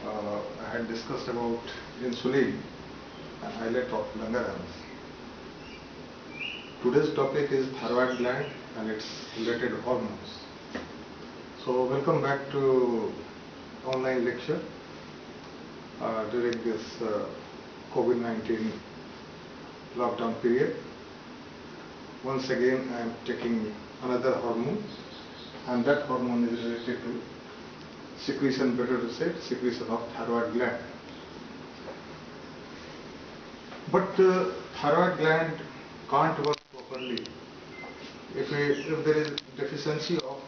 I had discussed about insulin and islet of Langerhans. Today's topic is thyroid gland and its related hormones. So welcome back to online lecture during this COVID-19 lockdown period. Once again I am taking another hormone, and that hormone is related to secretion, better to say, secretion of thyroid gland. But thyroid gland can't work properly if there is deficiency of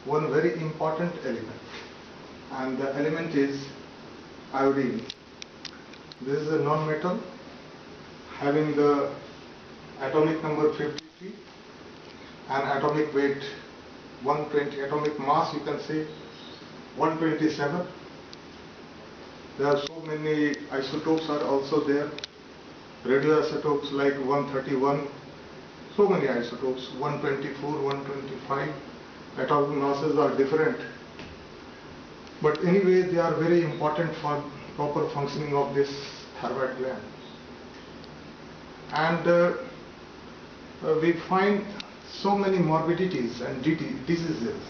one very important element, and the element is iodine. This is a non-metal having the atomic number 53 and atomic weight 120, atomic mass you can say 127. There are so many isotopes are also there. Radioisotopes like 131, so many isotopes, 124, 125. Atomic masses are different. But anyway, they are very important for proper functioning of this thyroid gland. And we find so many morbidities and diseases.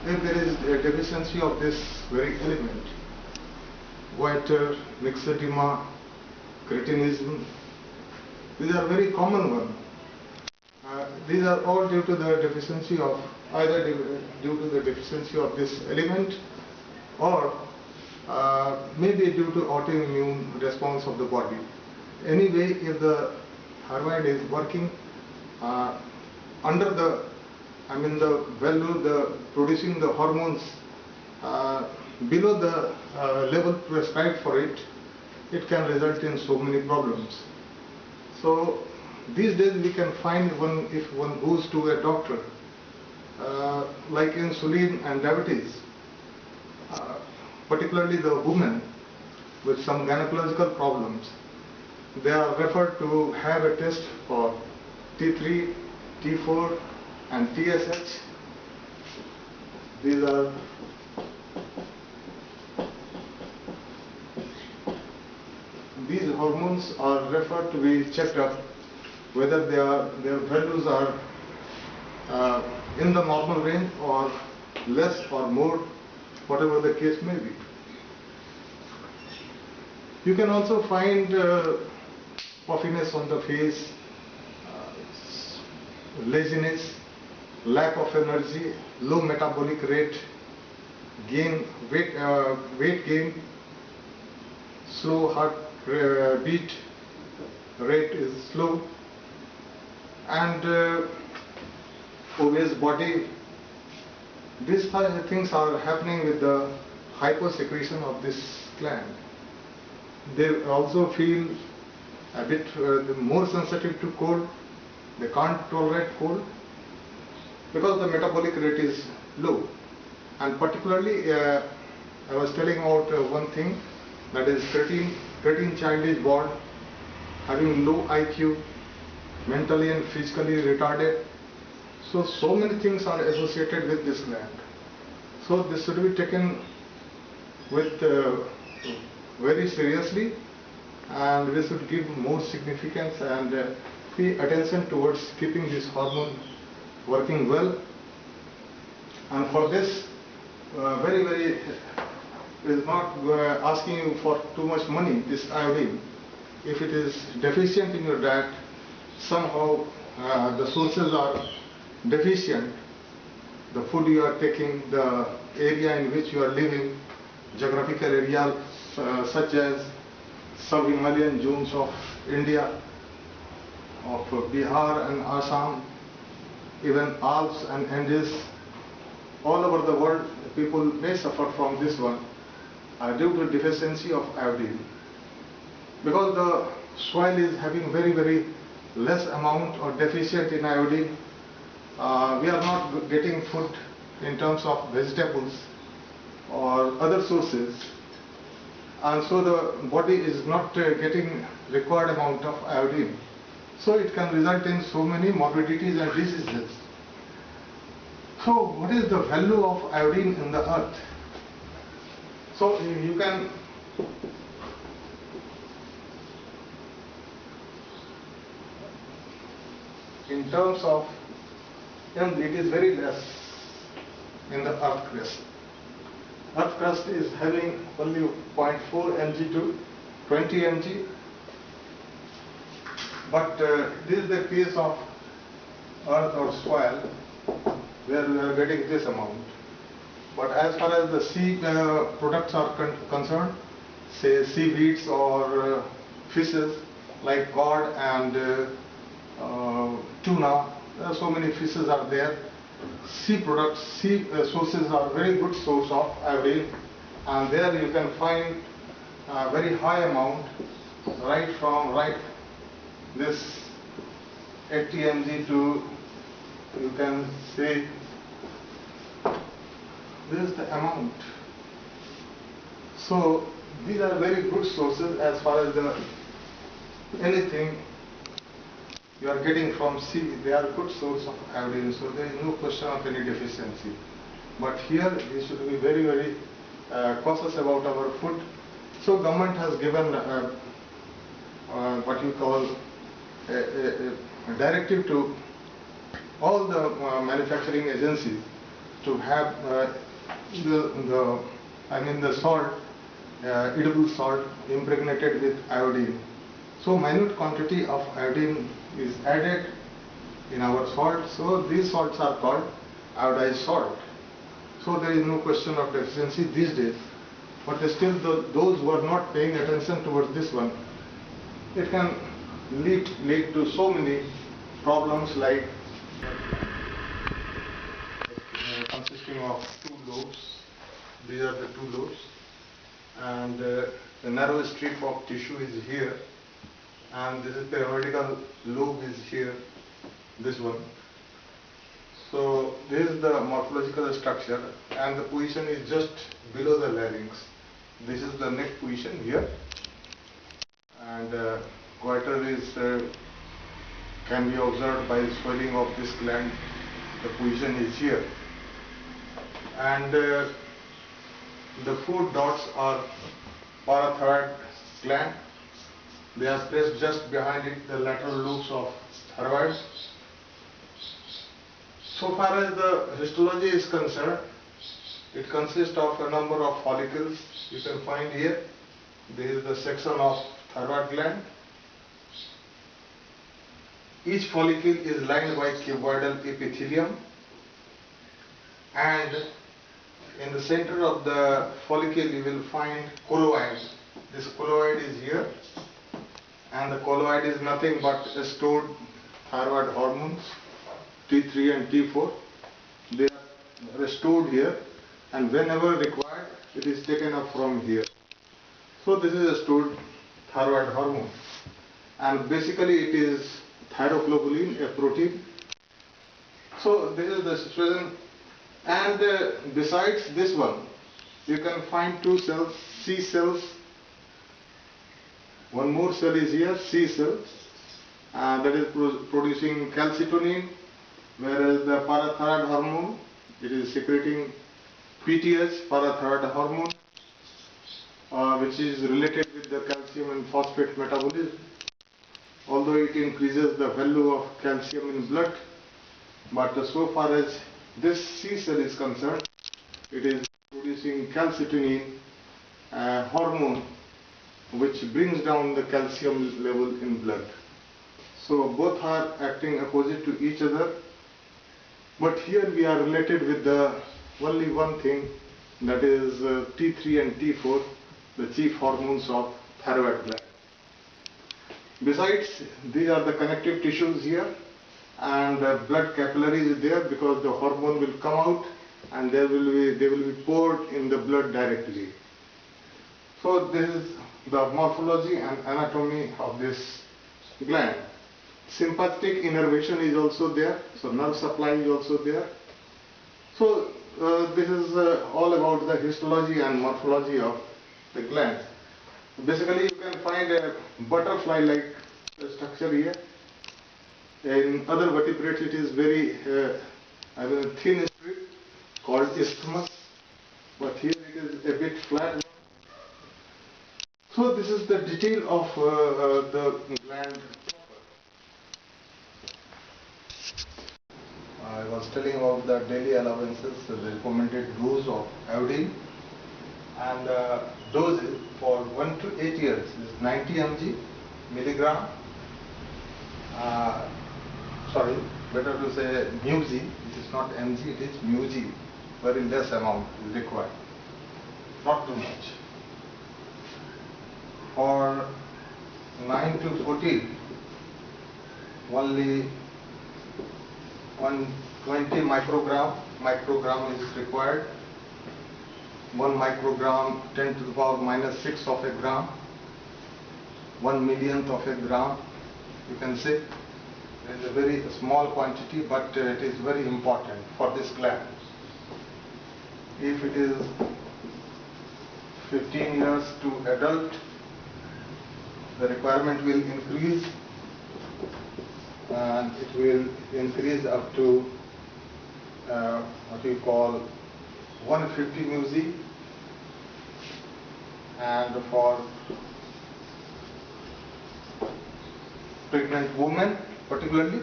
If there is a deficiency of this very element, goiter, myxedema, cretinism, these are very common ones. These are all due to the deficiency of, either due to the deficiency of this element, or maybe due to autoimmune response of the body. Anyway, if the thyroid is working under the value, producing the hormones below the level prescribed for it, it can result in so many problems. So these days we can find if one goes to a doctor, like insulin and diabetes, particularly the women with some gynecological problems, they are referred to have a test for T3, T4 and TSH. These hormones are referred to be checked up whether their values are in the normal range or less or more, whatever the case may be. You can also find puffiness on the face, laziness, lack of energy, low metabolic rate, weight gain, slow heart beat rate is slow, and obese body. These things are happening with the hyposecretion of this gland. They also feel a bit more sensitive to cold. They can't tolerate cold because the metabolic rate is low. And particularly, I was telling about one thing, that is 13 child is born having low IQ, mentally and physically retarded. So many things are associated with this gland. So this should be taken with very seriously, and we should give more significance and pay attention towards keeping this hormone working well. And for this, very is not asking you for too much money, this iodine. If it is deficient in your diet, somehow the sources are deficient, the food you are taking, the area in which you are living, geographical area such as sub-Himalayan zones of India, of Bihar and Assam, even Alps and Andes, all over the world people may suffer from this one due to deficiency of iodine. Because the soil is having very less amount or deficient in iodine, we are not getting food in terms of vegetables or other sources, and so the body is not getting required amount of iodine. So it can result in so many morbidities and diseases. So what is the value of iodine in the earth? So you can in terms of mg, it is very less in the earth crust. Earth crust is having only 0.4 mg to 20 mg, but this is the case of earth or soil where we are getting this amount. But as far as the sea products are concerned, say seaweeds or fishes like cod and tuna, there are so many fishes are there. Sea products, sea sources are very good source of iodine, and there you can find a very high amount, right this 80 mg to, you can say, this is the amount. So these are very good sources as far as anything you are getting from sea. They are good source of iodine, so there is no question of any deficiency. But here we should be very, very cautious about our food. So government has given what you call a directive to all the manufacturing agencies to have the salt, edible salt impregnated with iodine. So minute quantity of iodine is added in our salt. So these salts are called iodized salt. So there is no question of deficiency these days. But still those who are not paying attention towards this one, it can lead to so many problems like consisting of two lobes. These are the two lobes, and the narrow strip of tissue is here, and this is the vertical lobe is here, this one. So this is the morphological structure, and the position is just below the larynx. This is the neck position here, and goiter is can be observed by swelling of this gland. The position is here, and the four dots are parathyroid gland. They are placed just behind it, the lateral lobes of thyroid. So far as the histology is concerned, it consists of a number of follicles. You can find here, this is the section of thyroid gland. Each follicle is lined by cuboidal epithelium, and in the center of the follicle you will find colloid. This colloid is here, and the colloid is nothing but stored thyroid hormones T3 and T4. They are stored here, and whenever required it is taken up from here. So this is a stored thyroid hormone, and basically it is thyroglobulin, a protein. So this is the situation, and besides this one you can find two cells, C cells. One more cell is here, C cell, that is producing calcitonin, whereas the parathyroid hormone, it is secreting PTH, parathyroid hormone, which is related with the calcium and phosphate metabolism. Although it increases the value of calcium in blood, but so far as this C cell is concerned, it is producing calcitonin hormone, which brings down the calcium level in blood. So both are acting opposite to each other, but here we are related with the only one thing, that is T3 and T4, the chief hormones of thyroid gland. Besides, these are the connective tissues here, and blood capillaries is there, because the hormone will come out and they will be poured in the blood directly. So this is the morphology and anatomy of this gland. Sympathetic innervation is also there, so nerve supply is also there. So this is all about the histology and morphology of the gland. Basically you can find a butterfly-like structure here. In other vertebrates it is very thin strip called isthmus, but here it is a bit flat. So this is the detail of the gland. I was telling about the daily allowances, the recommended dose of iodine, and the dose for 1 to 8 years is 90 milligram. Sorry, better to say μg. It is not mg, it is μg. Very less amount is required, not too much. For 9 to 14, only 120 microgram is required. 1 microgram 10 to the power minus 6 of a gram, 1 millionth of a gram, you can say. It is a very small quantity, but it is very important for this gland. If it is 15 years to adult, the requirement will increase, and it will increase up to what we call 150 μg, and for pregnant women particularly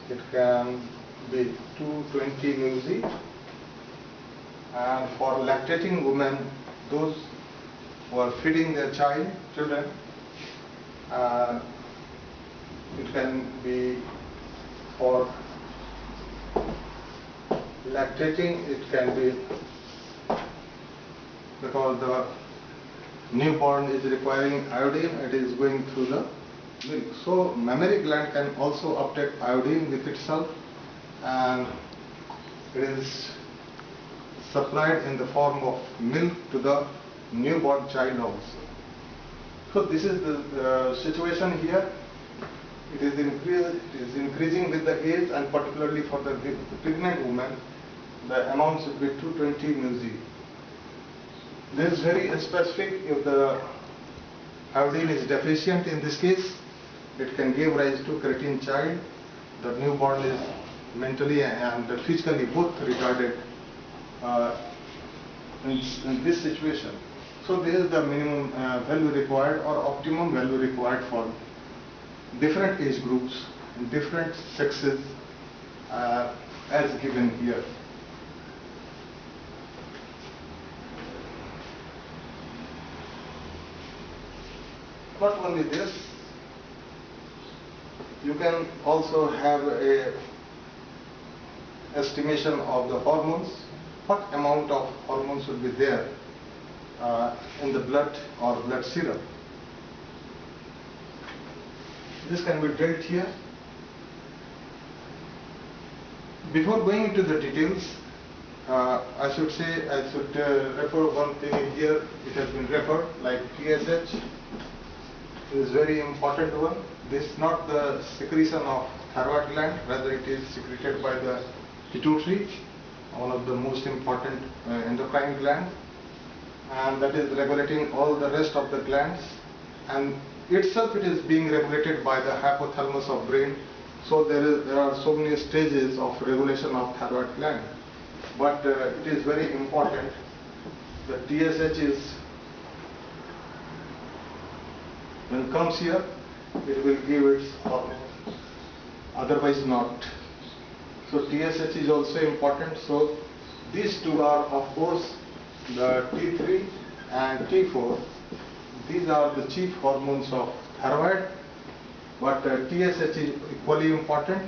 it can be 220 μg, and for lactating women, those who are feeding their children, it can be for lactating, it can be because the newborn is requiring iodine, it is going through the milk. So mammary gland can also uptake iodine with itself, and it is supplied in the form of milk to the newborn child also. So this is the situation here. It is increasing with the age, and particularly for the pregnant woman, the amount should be 220 μg. This is very specific. If the iodine is deficient in this case, it can give rise to cretin child. The newborn is mentally and physically both retarded in this situation. So this is the minimum value required or optimum value required for different age groups, different sexes, as given here. Not only this, you can also have a estimation of the hormones, what amount of hormones should be there in the blood or blood serum. This can be dealt here. Before going into the details, I should refer one thing here. It has been referred like TSH. It is very important one. This is not the secretion of thyroid gland, rather it is secreted by the pituitary, one of the most important endocrine glands, and that is regulating all the rest of the glands, and itself it is being regulated by the hypothalamus of brain. So there are so many stages of regulation of thyroid gland, but it is very important. The TSH is, when it comes here, it will give its hormone, otherwise not. So TSH is also important. So these two are, of course, the T3 and T4. These are the chief hormones of thyroid, but TSH is equally important.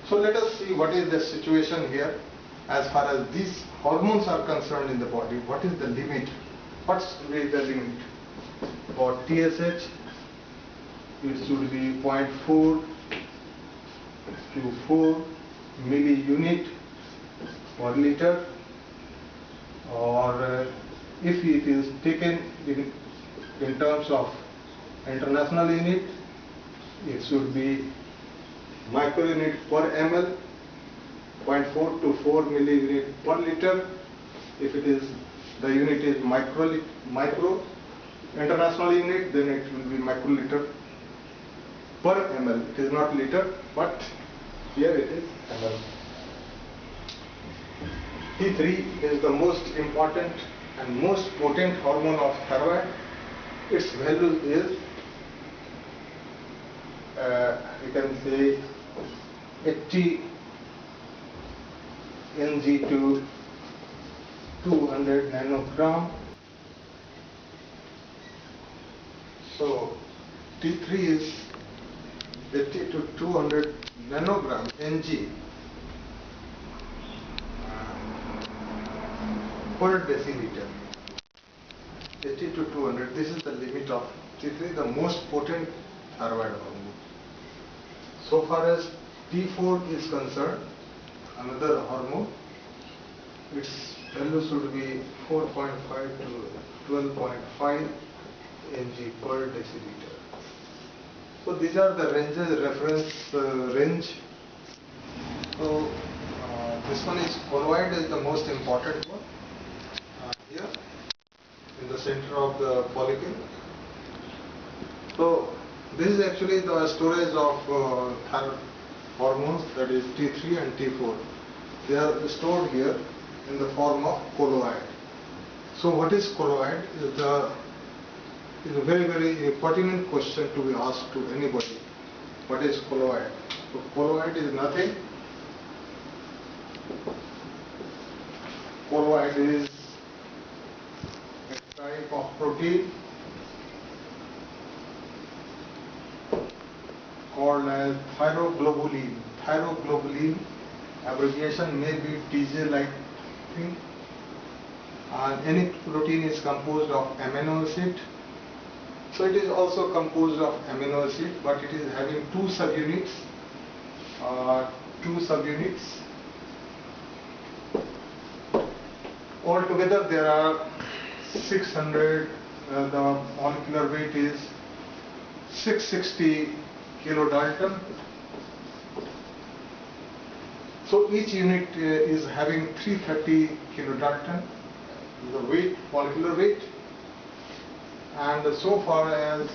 So let us see what is the situation here as far as these hormones are concerned in the body. What is the limit? What is the limit? For TSH, it should be 0.4 to 4 milli-unit per liter, or if it is taken in terms of international unit, it should be microunit per ml, 0.4 to 4 milli-unit per liter. If it is, the unit is micro international unit, then it will be microliter per ml. It is not liter, but here it is ml. T3 is the most important and most potent hormone of thyroid. its value is you can say 80 Ng to 200 nanogram. So T3 is 80 to 200 nanogram Ng per deciliter. 80 to 200, this is the limit of T3, the most potent thyroid hormone. So far as T4 is concerned, another hormone, its value should be 4.5 to 12.5 Ng per deciliter. So these are the ranges, reference range. So this one is colloid, is the most important one here in the center of the follicle. So this is actually the storage of thyroid hormones, that is T3 and T4. They are stored here in the form of colloid. So what is colloid is a very, very pertinent question to be asked to anybody. What is colloid? So colloid is nothing. Colloid is a type of protein called as thyroglobulin. Thyroglobulin, abbreviation may be TJ like thing. And any protein is composed of amino acid. So it is also composed of amino acid, but it is having two subunits. Altogether there are 600. The molecular weight is 660 kilodalton. So each unit is having 330 kilodalton, the weight, molecular weight, and so far as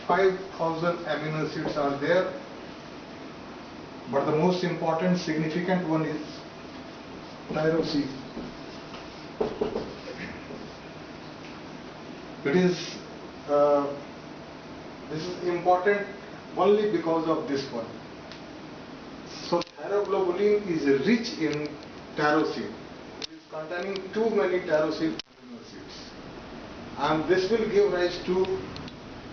5,000 amino acids are there. But the most important, significant one is tyrosine. It is this is important only because of this one. So thyroglobulin is rich in tyrosine. It is containing too many tyrosine amino acids, and this will give rise to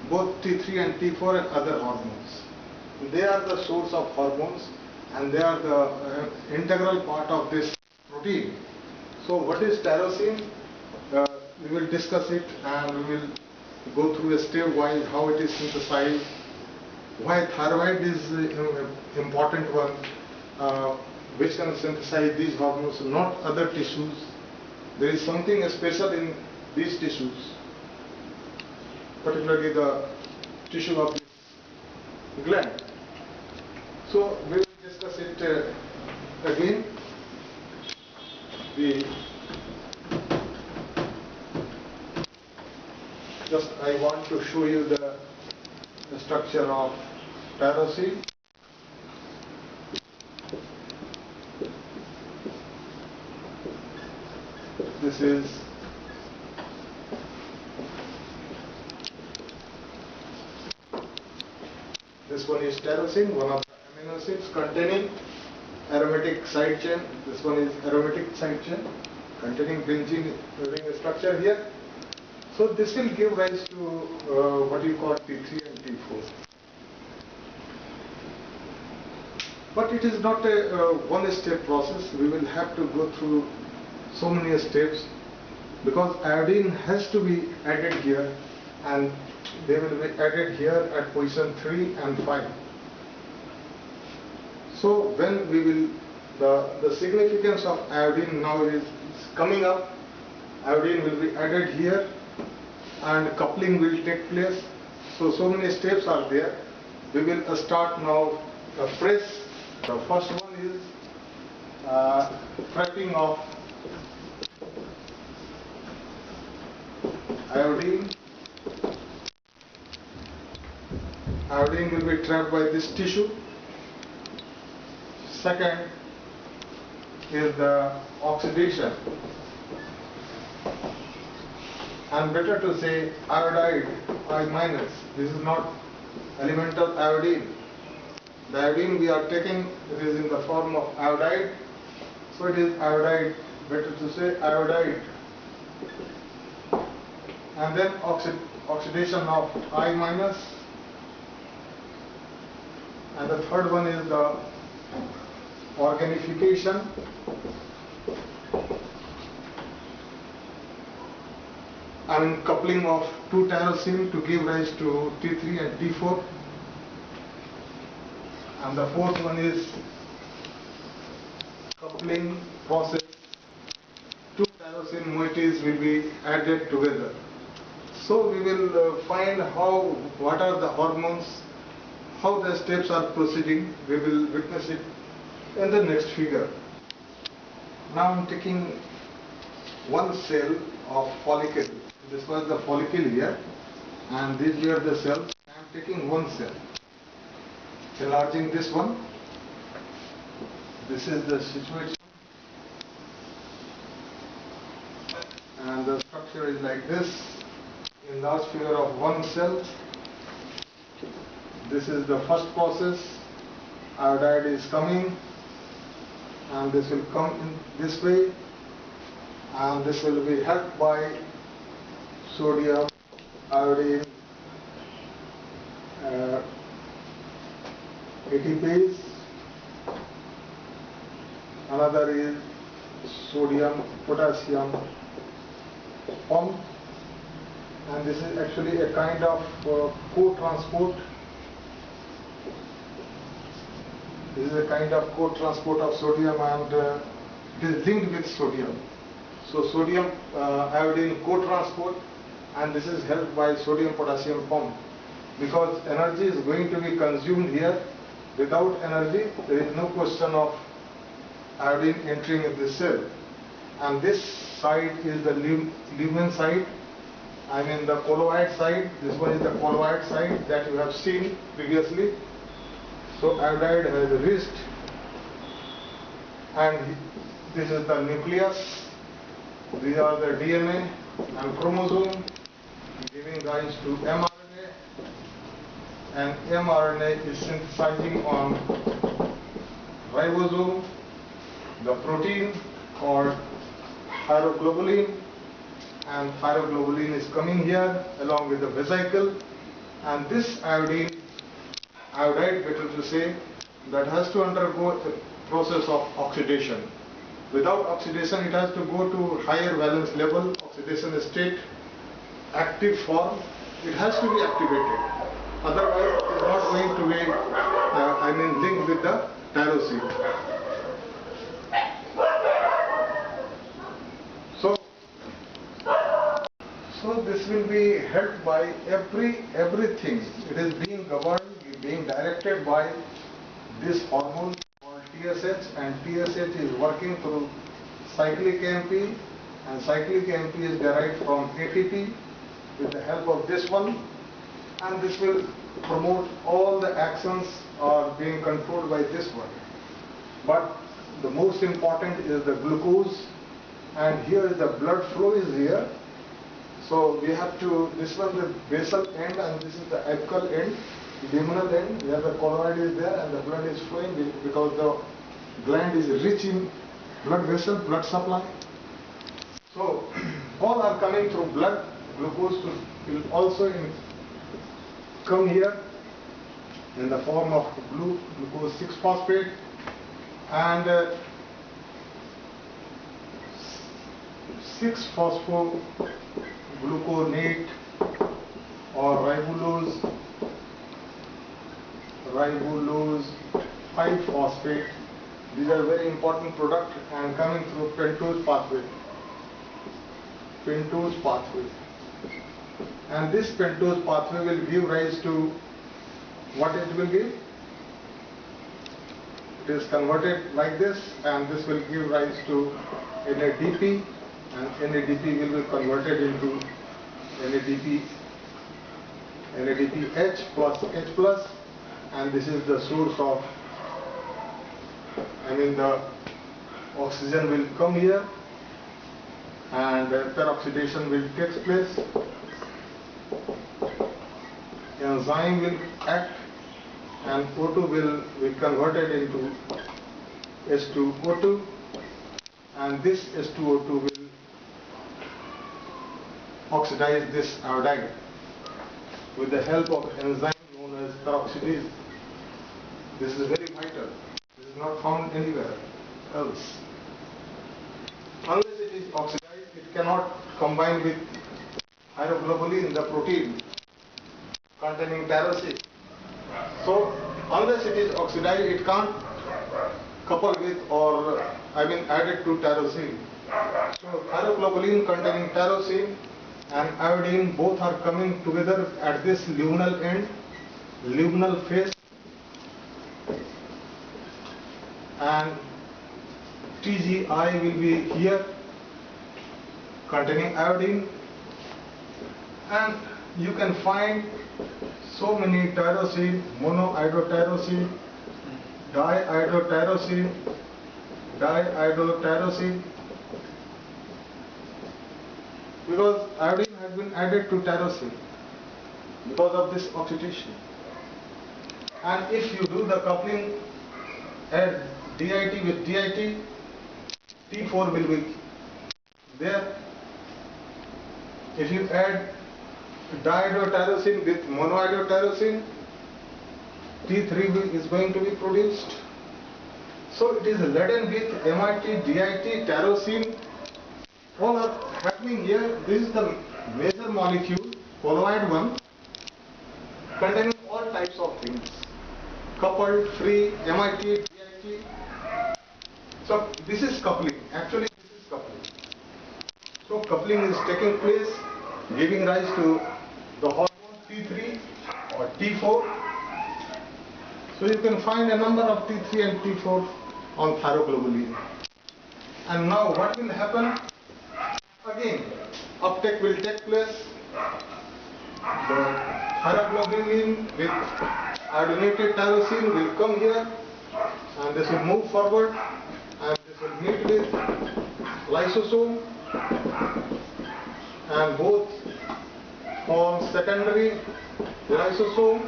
both T3 and T4 and other hormones. They are the source of hormones, and they are the integral part of this protein. So what is tyrosine? We will discuss it, and we will go through a step-wise how it is synthesized, why thyroid is important one, which can synthesize these hormones, not other tissues. There is something special in these tissues, particularly the tissue of this gland. So we will discuss it again. I want to show you the structure of tyrosine. This one is tyrosine, one of the amino acids containing aromatic side chain. This one is aromatic side chain containing benzene ring structure here. So this will give rise to what you call T3 and T4. But it is not a one-step process. We will have to go through so many steps, because iodine has to be added here, and they will be added here at position 3 and 5. So when we will, the significance of iodine now is coming up. Iodine will be added here, and coupling will take place. So many steps are there. We will start now the press. The first one is trapping of iodine. Iodine will be trapped by this tissue. Second is the oxidation. and better to say iodide, I minus. This is not elemental iodine. The iodine we are taking, it is in the form of iodide, so it is iodide, better to say iodide. And then oxidation of I minus, and the third one is the organification. Coupling of two tyrosine to give rise to T3 and T4. And the fourth one is coupling process. Two tyrosine moieties will be added together. So we will find what are the hormones, how the steps are proceeding. We will witness it in the next figure. Now I am taking one cell of follicle. This was the follicle here, and these were the cells. I am taking one cell, enlarging this one. This is the situation, and the structure is like this. Enlarged figure of one cell. This is the first process. Iodide is coming, and this will come in this way, and this will be helped by sodium, iodine, ATPase. Another is sodium, potassium pump, and this is actually a kind of co-transport. This is a kind of co-transport of sodium, and it is linked with sodium. So sodium iodine co-transport, and this is helped by sodium potassium pump, because energy is going to be consumed here. Without energy, there is no question of iodine entering in this cell. And this side is the lumen side, the colloid side. This one is the colloid side that you have seen previously. So iodide has reached, and this is the nucleus. These are the DNA and chromosome, giving rise to mRNA, and mRNA is synthesizing on ribosome, the protein called thyroglobulin, and thyroglobulin is coming here along with the vesicle, and this iodide, better to say, that has to undergo a process of oxidation. Without oxidation, it has to go to higher valence level, oxidation state, active form. It has to be activated. Otherwise, it is not going to be, linked with the tyrosine. So this will be helped by everything. It is being governed, being directed by this hormone called TSH, and TSH is working through cyclic AMP, and cyclic AMP is derived from ATP with the help of this one, and this will promote all the actions are being controlled by this one. But the most important is the glucose, and here is the blood flow is here. So we have to, this one the basal end, and this is the apical end, luminal end, where the colloid is there and the blood is flowing, because the gland is rich in blood vessel, blood supply. So all are coming through blood. Glucose will also come here in the form of glucose 6-phosphate, and 6-phosphogluconate or ribulose 5-phosphate. These are very important products and coming through pentose pathway. And this pentose pathway will give rise to what it will give? It is converted like this, and this will give rise to NADP, and NADP will be converted into NADPH plus H plus, and this is the source of, the oxygen will come here, and peroxidation will take place. Enzyme will act and O2 will be converted into H2O2, and this H2O2 will oxidize this iodine with the help of enzyme known as peroxidase. This is very vital. This is not found anywhere else. Unless it is oxidized, it cannot combine with thyroglobulin, the protein containing tyrosine. So, unless it is oxidized, it can't couple with or added to tyrosine. So, thyroglobulin containing tyrosine and iodine both are coming together at this luminal end, luminal phase, and TGI will be here containing iodine, and you can find so many tyrosine, monoiodotyrosine, diiodotyrosine, because iodine has been added to tyrosine because of this oxidation. And if you do the coupling, add DIT with DIT, T4 will be there. If you add diiodotyrosine with monoiodotyrosine, T3 is going to be produced. So it is laden with MIT, DIT, tyrosine, all are happening here. This is the major molecule, colloid one, containing all types of things, coupled, free, MIT, DIT. So this is coupling, actually this is coupling. So coupling is taking place, giving rise to the hormone T3 or T4. So you can find a number of T3 and T4 on thyroglobulin. And now what will happen? Again, uptake will take place. The thyroglobulin with iodinated tyrosine will come here, and this will move forward, and this will meet with lysosome, and both form secondary lysosome.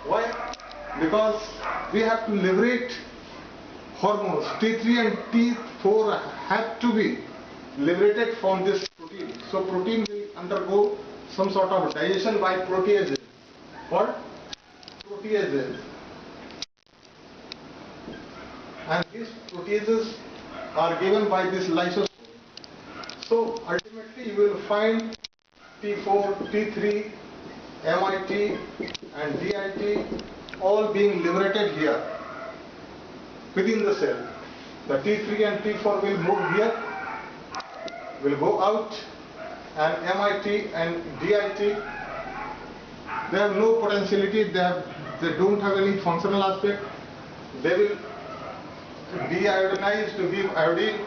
Why? Because we have to liberate hormones. T3 and T4 have to be liberated from this protein. So protein will undergo some sort of digestion by proteases. What? Proteases. And these proteases are given by this lysosome. So ultimately you will find T4, T3, MIT and DIT all being liberated here within the cell. The T3 and T4 will move here, will go out, and MIT and DIT, they have no potentiality, they don't have any functional aspect. They will deiodinize to give iodine.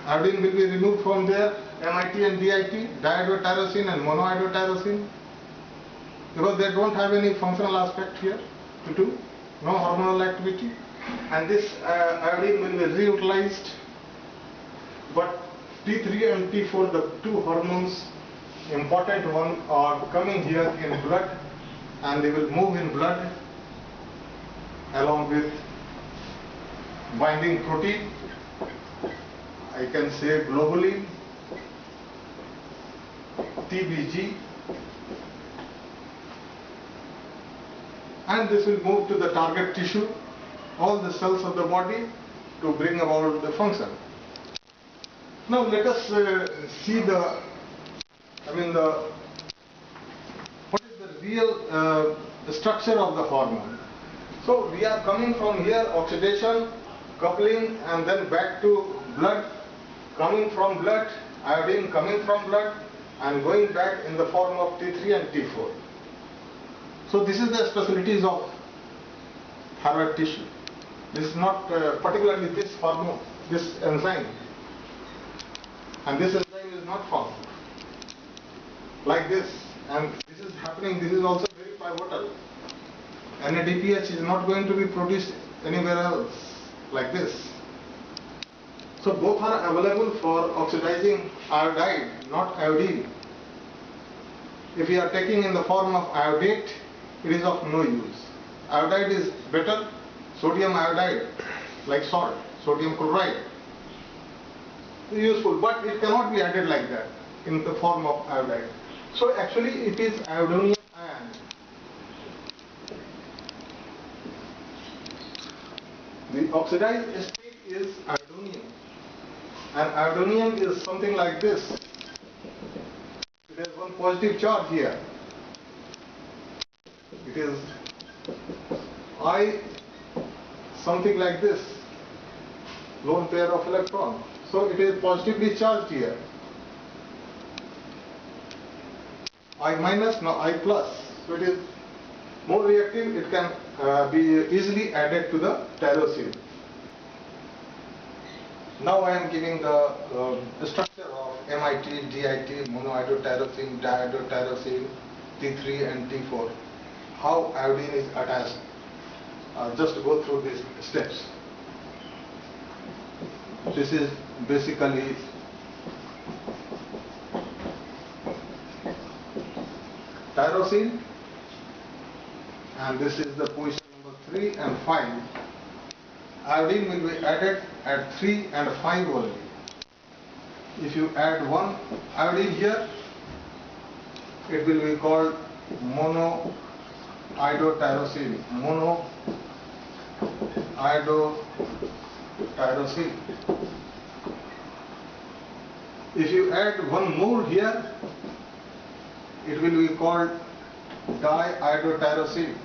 Iodine will be removed from there, MIT and DIT, diiodotyrosine and monoiodotyrosine, because they don't have any functional aspect here to do, no hormonal activity, and this iodine will be reutilized. But T3 and T4, the two hormones, important one, are coming here in blood, and they will move in blood along with binding protein. I can say globally TBG, and this will move to the target tissue, all the cells of the body, to bring about the function. Now let us see what is the real structure of the hormone. So we are coming from here, oxidation, coupling, and then back to blood, coming from blood, iodine coming from blood, and going back in the form of T3 and T4. So this is the specialties of thyroid tissue. This is not particularly this hormone, this enzyme. And this enzyme is not found like this, and this is happening. This is also very pivotal. NADPH is not going to be produced anywhere else like this. So both are available for oxidizing iodide, not iodine. If you are taking in the form of iodate, it is of no use. Iodide is better, sodium iodide, like salt, sodium chloride, useful, but it cannot be added like that in the form of iodide. So actually it is iodonium ion. The oxidized state is iodonium, and iodonium is something like this. It has one positive charge here. It is I something like this, lone pair of electron. So it is positively charged here. I minus, now I plus. So it is more reactive. It can be easily added to the tyrosine. Now I am giving the structure of MIT, DIT, monoiodotyrosine, diiodotyrosine, T3 and T4. How iodine is attached. Just go through these steps. This is basically tyrosine, and this is the position number 3 and 5. Iodine will be added at 3 and 5 only. If you add one iodine here, it will be called monoiodotyrosine. Monoiodotyrosine. If you add one more here, it will be called diiodotyrosine.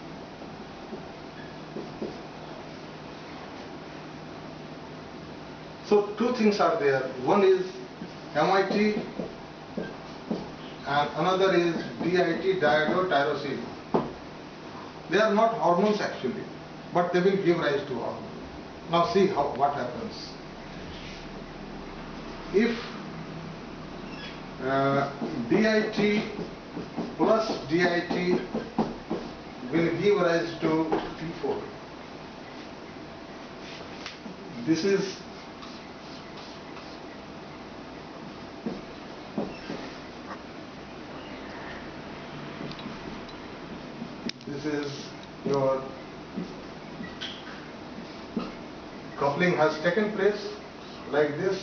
So two things are there. One is MIT and another is DIT, diiodotyrosine. They are not hormones actually, but they will give rise to hormones. Now see what happens. If DIT plus DIT will give rise to T4. This is your coupling has taken place like this.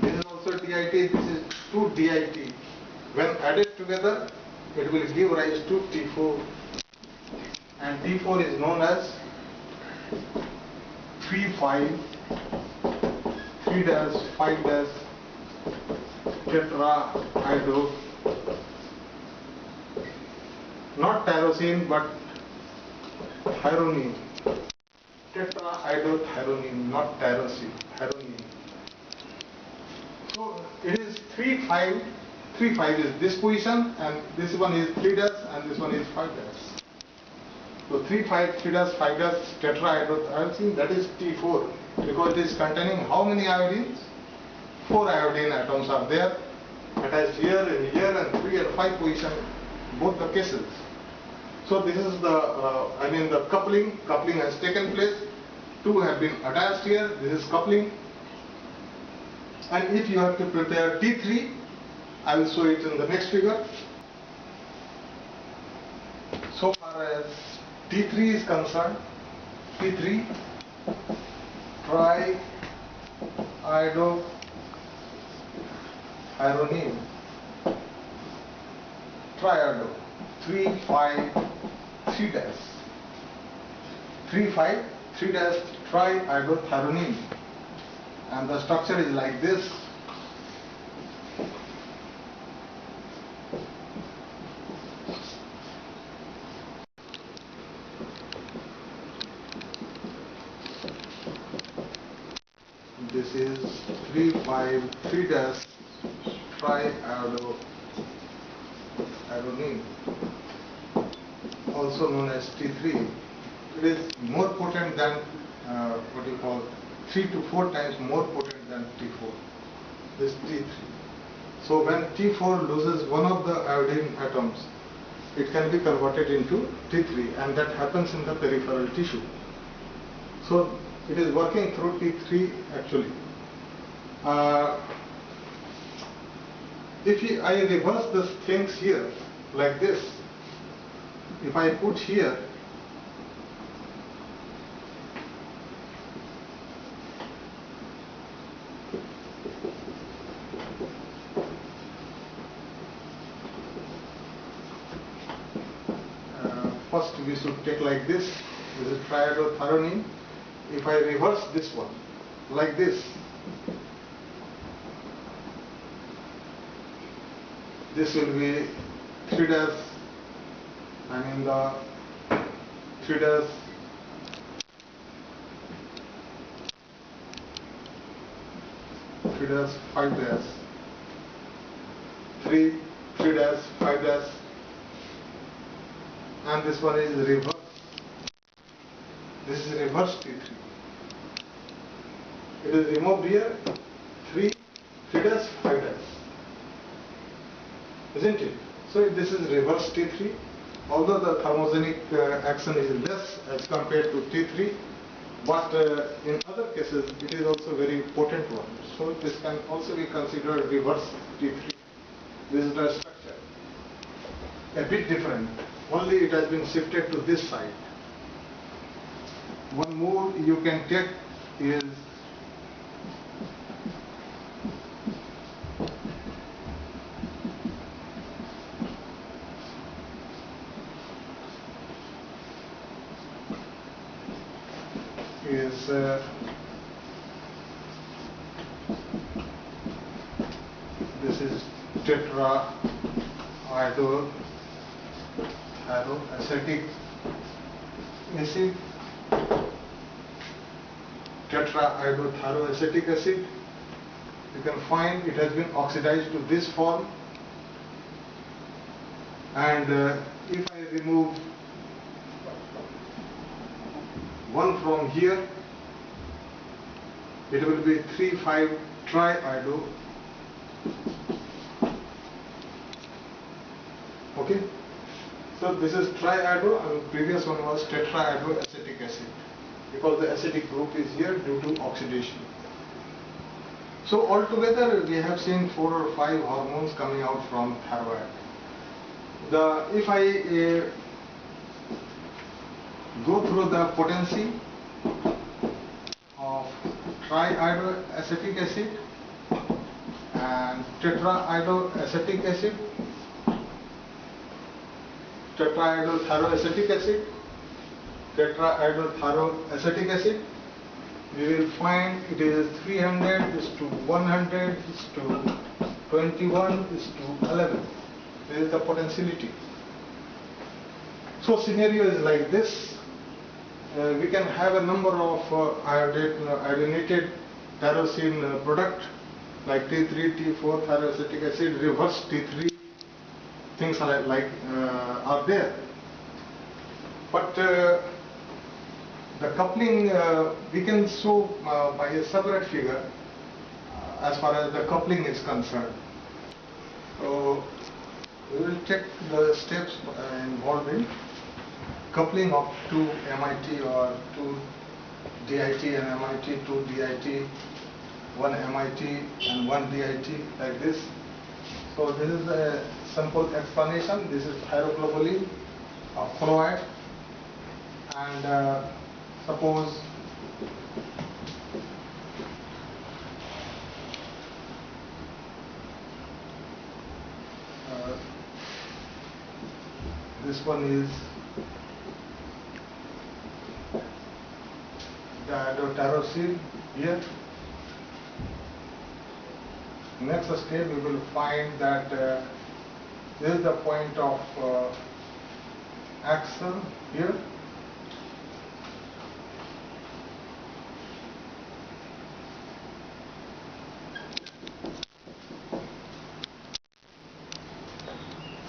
This is also DIT, this is 2-DIT. When added together, it will give rise to T4. And T4 is known as 3,5 tetrahydro, not tyrosine but thyronine. Tetrahydrothyronine, not tyrosine, thyronine. So it is 3,5. 3,5 is this position, and this one is 3' and this one is 5'. So 3,5, 3', 5' tetrahydrotyrosine, that is T4, because it is containing how many iodines? 4 iodine atoms are there, attached here and here, and 3 and 5 position, both the cases. So this is the, the coupling has taken place. 2 have been attached here, this is coupling. And if you have to prepare T3, I will show it in the next figure. So far as T3 is concerned, T3 triiodothyronine, triiodo, 3,5, 3', 3,5, 3' triiodothyronine, and the structure is like this. This is 3,5, 3' triiodothyronine, also known as T3. It is more potent than 3 to 4 times more potent than T4. this T3. So when T4 loses one of the iodine atoms, it can be converted into T3, and that happens in the peripheral tissue. So it is working through T3 actually. If I reverse the things here like this, if I put here first we should take like this is triiodothyronine. If I reverse this one like this will be 3 dash, I mean the 3 dash 5 dash 3 dash 5 dash, and this one is reverse. This is reverse T3. It is removed here 3 dash 5 dash. Isn't it? So this is reverse T3. Although the thermogenic action is less as compared to T3, but in other cases it is also very potent one. So this can also be considered reverse T3. This is the structure. A bit different. Only it has been shifted to this side. One more you can take is this is tetraiodothyroacetic acid. Tetraiodothyroacetic acid. You can find it has been oxidized to this form, and if I remove one from here, it will be 3,5-triiodo. Okay, so this is triiodo, and previous one was tetraiodothyroacetic acid, because the acidic group is here due to oxidation. So altogether we have seen 4 or 5 hormones coming out from thyroid. If I go through the potency of triiodoacetic acid and tetraiodothyroacetic acid, tetraiodothyroacetic acid, tetraiodothyroacetic acid, we will find it is 300:100:21:11. This is the potentiality. So scenario is like this. We can have a number of iodinated tyrosine product like T3, T4, thyroacetic acid, reverse T3, things are there. But the coupling we can show by a separate figure as far as the coupling is concerned. So we will check the steps involved in coupling of 2 MIT or 2 DIT and MIT, 2 DIT, 1 MIT and 1 DIT, like this. So this is a simple explanation. This is thyroglobulin colloid, and suppose this one is the tyrosine here. Next step we will find that this is the point of action here.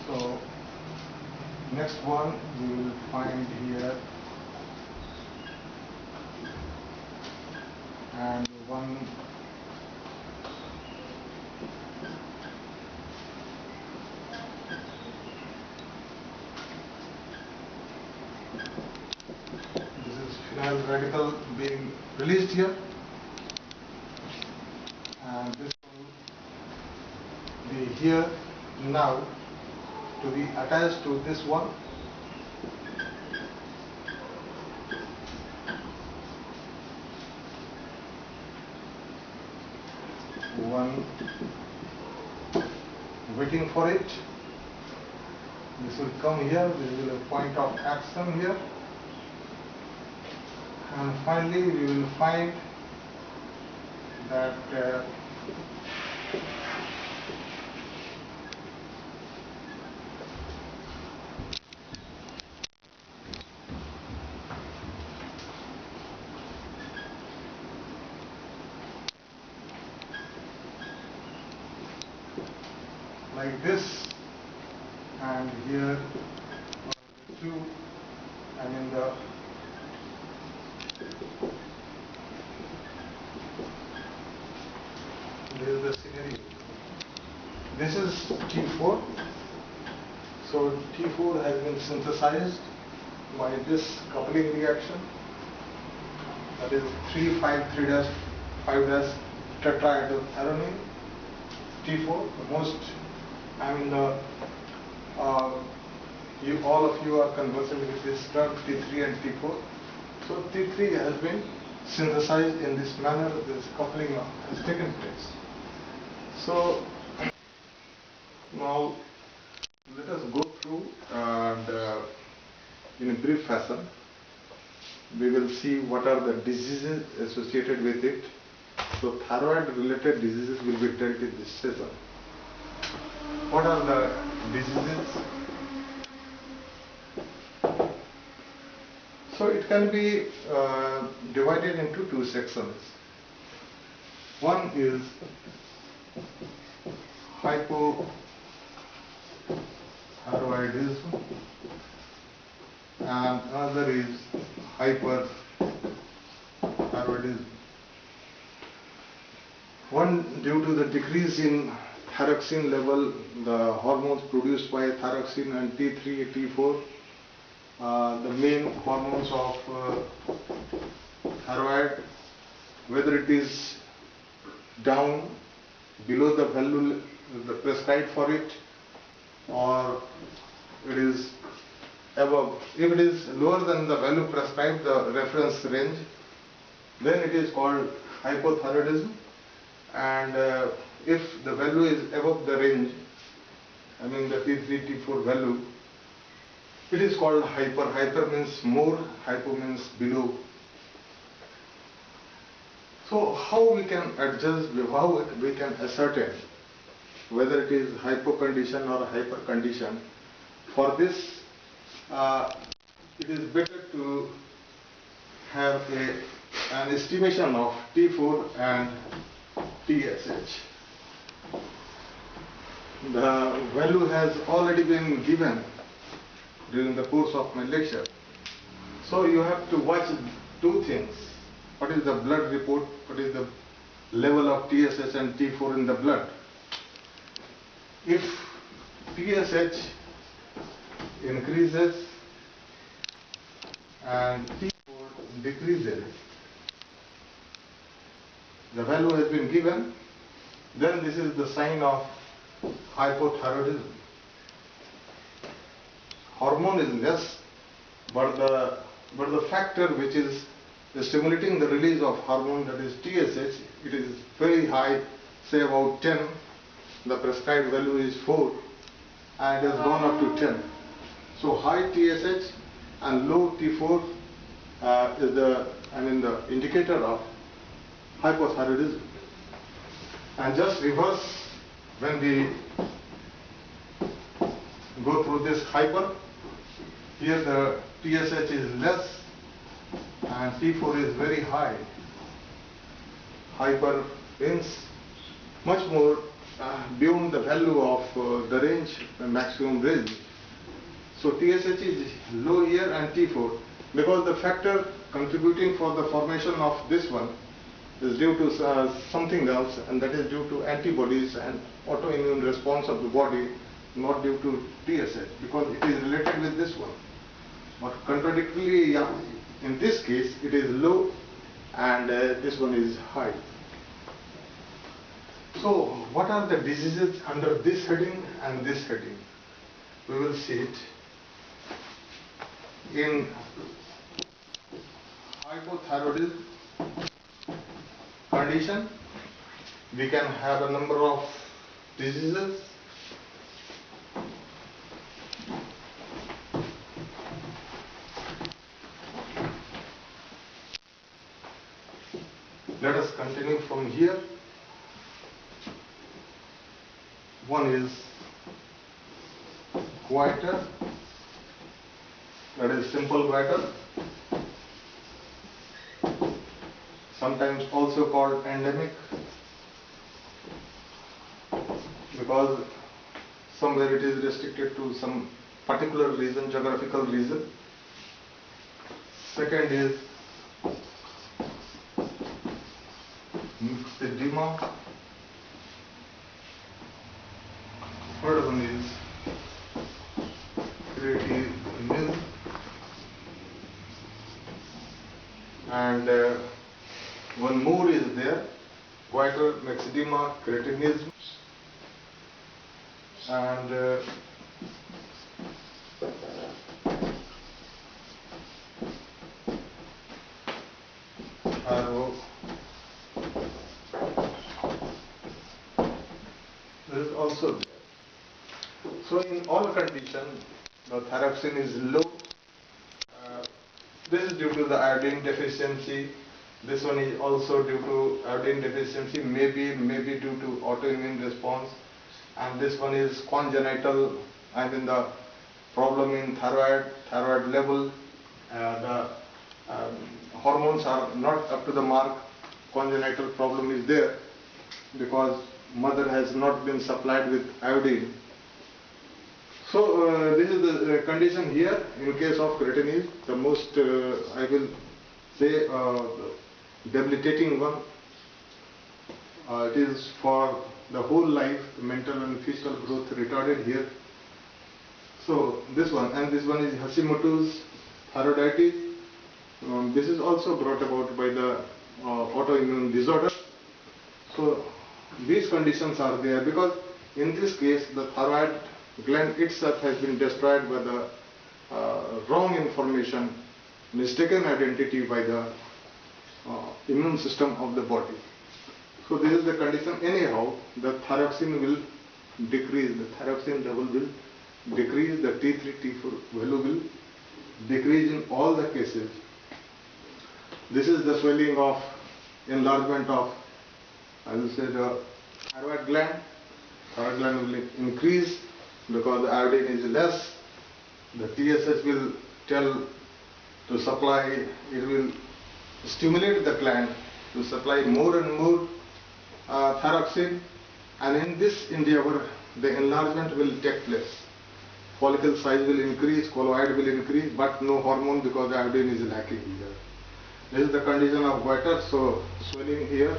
So next one we will find here, and one radical being released here, and this will be here now to be attached to this one. One waiting for it. This will come here, this will be a point of action here, and finally we will find that like this, and here the two, and in the this is the scenario. This is T4. So T4 has been synthesized by this coupling reaction, that is 3,5,3-5' tetrahydrothyrronine. T4, the most, all of you are conversant with this term T3 and T4. So T3 has been synthesized in this manner, this coupling has taken place. So now let us go through and in a brief fashion we will see what are the diseases associated with it. So thyroid related diseases will be dealt in this session. What are the diseases? So it can be divided into two sections. One is hypothyroidism and another is hyperthyroidism. One, due to the decrease in thyroxine level, the hormones produced by thyroxine and T3, T4, the main hormones of thyroid, whether it is down below the value prescribed for it or it is above. If it is lower than the value prescribed, the reference range, then it is called hypothyroidism. And if the value is above the range, the T3, T4 value, it is called hyper. Hyper means more, hypo means below. So how we can adjust, how we can ascertain whether it is hypo condition or hyper condition? For this, it is better to have an estimation of T4 and TSH. The value has already been given during the course of my lecture. So you have to watch two things. What is the blood report? What is the level of TSH and T4 in the blood? If TSH increases and T4 decreases, the value has been given, then this is the sign of hypothyroidism. Hormone is less, but the factor which is stimulating the release of hormone, that is TSH, it is very high, say about 10. The prescribed value is 4 and it has gone up to 10. So high TSH and low T4 is the indicator of hypothyroidism. And just reverse, when we go through this hyper, here the TSH is less and T4 is very high. Hyper means much more beyond the value of the range, the maximum range. So TSH is low here and T4, because the factor contributing for the formation of this one is due to something else, and that is due to antibodies and autoimmune response of the body, not due to TSH, because it is related with this one. But contradictorily, In this case it is low and this one is high. So what are the diseases under this heading and this heading? We will see it. In hypothyroidism condition, we can have a number of diseases. Let us continue from here. One is goiter, that is simple goiter, sometimes also called endemic, because somewhere it is restricted to some particular region, geographical region. Second is myxedema. Third one is creatinine, and one more is there: goiter, myxedema, creatinism, and this is also there. So in all conditions, the thyroxine is low. This is due to the iodine deficiency. This one is also due to iodine deficiency, maybe due to autoimmune response. And this one is congenital, I mean the problem in thyroid level. The hormones are not up to the mark. Congenital problem is there because mother has not been supplied with iodine. So this is the condition here. In case of creatinine, the most I will say debilitating one. It is for the whole life, mental and physical growth retarded here. So this one, and this one is Hashimoto's thyroiditis. This is also brought about by the autoimmune disorder. So these conditions are there because in this case the thyroid gland itself has been destroyed by the wrong information, mistaken identity by the immune system of the body. So this is the condition. Anyhow, the thyroxine will decrease, the thyroxine level will decrease, the T3, T4 value will decrease in all the cases. This is the swelling of enlargement of, I will say, the thyroid gland. Thyroid gland will increase because the iodine is less. The TSH will tell to supply, it will stimulate the gland to supply more and more thyroxine, and in this endeavor the enlargement will take place. Follicle size will increase, colloid will increase, but no hormone because the iodine is lacking here. This is the condition of goiter, so swelling here,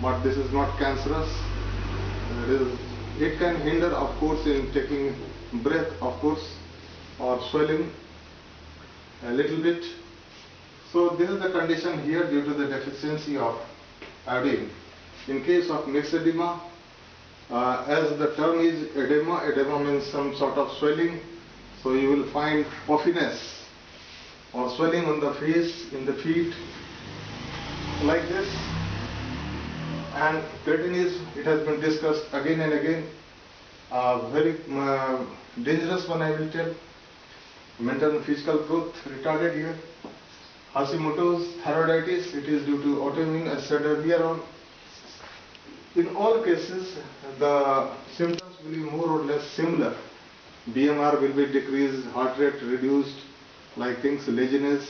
but this is not cancerous. It can hinder, of course, in taking breath, of course, or swelling a little bit. So this is the condition here due to the deficiency of iodine. In case of myxedema, as the term is edema, edema means some sort of swelling. So you will find puffiness or swelling on the face, in the feet, like this. And creatinism, it has been discussed again and again. Very dangerous one, I will tell. Mental and physical growth retarded here. Hashimoto's thyroiditis, it is due to autoimmune, as said earlier on. In all cases, the symptoms will be more or less similar. BMR will be decreased, heart rate reduced, like things, laziness,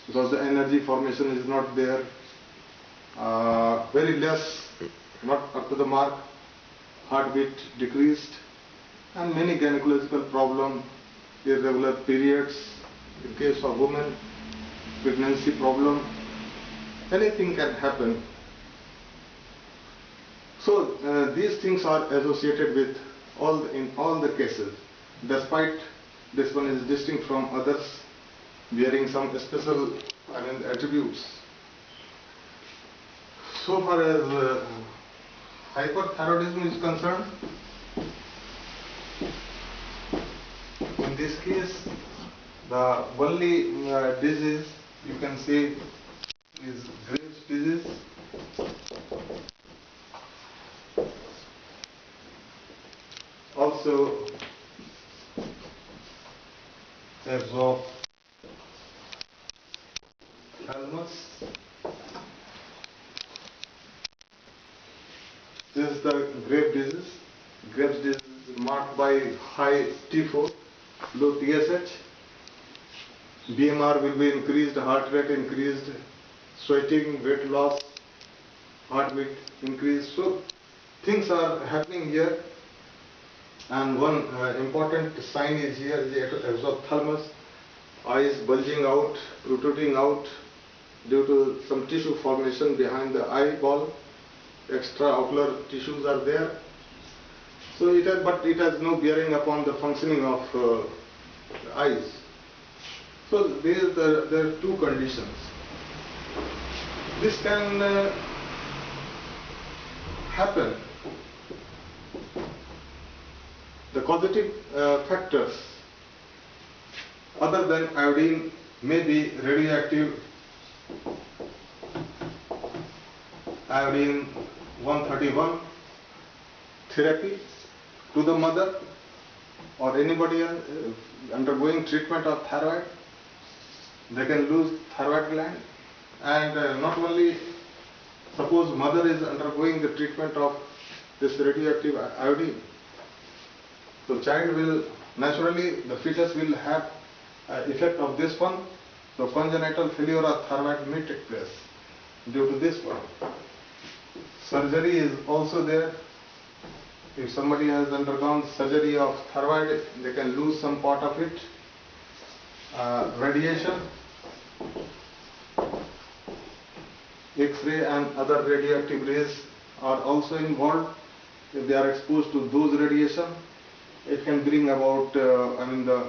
because the energy formation is not there. Very less, not up to the mark, heartbeat decreased, and many gynecological problems, irregular periods, in case of women, pregnancy problem, anything can happen. So these things are associated with in all the cases. Despite this one is distinct from others, bearing some special attributes. So far as hyperthyroidism is concerned, in this case, the only disease you can say is Graves' disease. Also, absorb Allowances. This is the Graves' disease. Graves' disease is marked by high T4, low TSH. BMR will be increased, heart rate increased, sweating, weight loss, heartbeat increased. So things are happening here. And one important sign is here, the exophthalmos, eyes bulging out, protruding out due to some tissue formation behind the eyeball. Extraocular tissues are there. So but it has no bearing upon the functioning of the eyes. So there are two conditions. This can happen. The causative factors other than iodine may be radioactive iodine 131 therapy to the mother or anybody else undergoing treatment of thyroid. They can lose thyroid gland, and not only, suppose mother is undergoing the treatment of this radioactive iodine, so child will naturally, the fetus will have effect of this one. So congenital failure of thyroid may take place due to this one. Surgery is also there. If somebody has undergone surgery of thyroid, they can lose some part of it. Radiation, X-ray and other radioactive rays are also involved. If they are exposed to those radiation, it can bring about the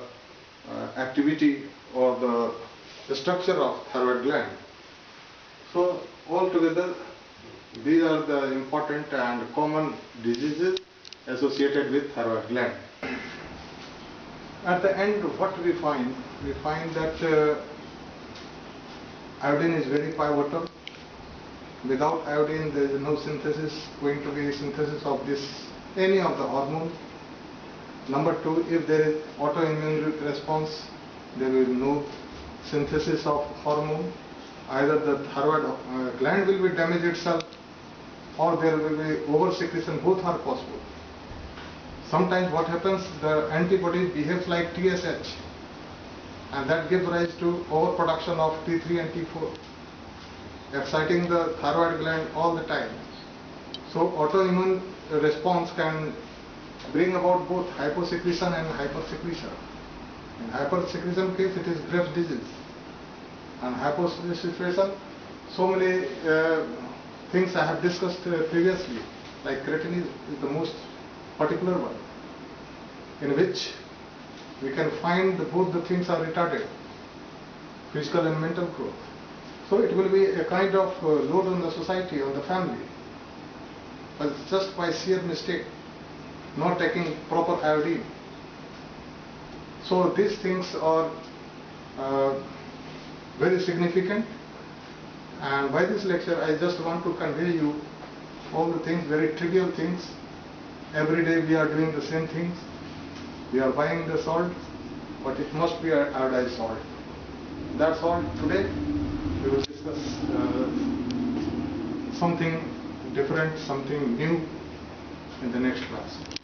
activity or the structure of thyroid gland. So altogether, these are the important and common diseases associated with thyroid gland. At the end, what we find? We find that iodine is very pivotal. Without iodine, there is no going to be synthesis of any of the hormones. Number two, if there is autoimmune response, there will be no synthesis of hormone. Either the thyroid gland will be damaged itself, or there will be over-secretion. Both are possible. Sometimes what happens, the antibody behaves like TSH, and that gives rise to overproduction of T3 and T4, exciting the thyroid gland all the time. So autoimmune response can bring about both hyposecretion and hypersecretion. In hypersecretion case, it is Graves' disease. And hyposecretion, so many things I have discussed previously, like creatinine is the most particular one, in which we can find both the things are retarded, physical and mental growth. So it will be a kind of load on the society, on the family, but just by sheer mistake, not taking proper iodine. So these things are very significant, and by this lecture I just want to convey you all the things, very trivial things. Every day we are doing the same things. We are buying the salt, but it must be iodized salt. That's all today. We will discuss something different, something new in the next class.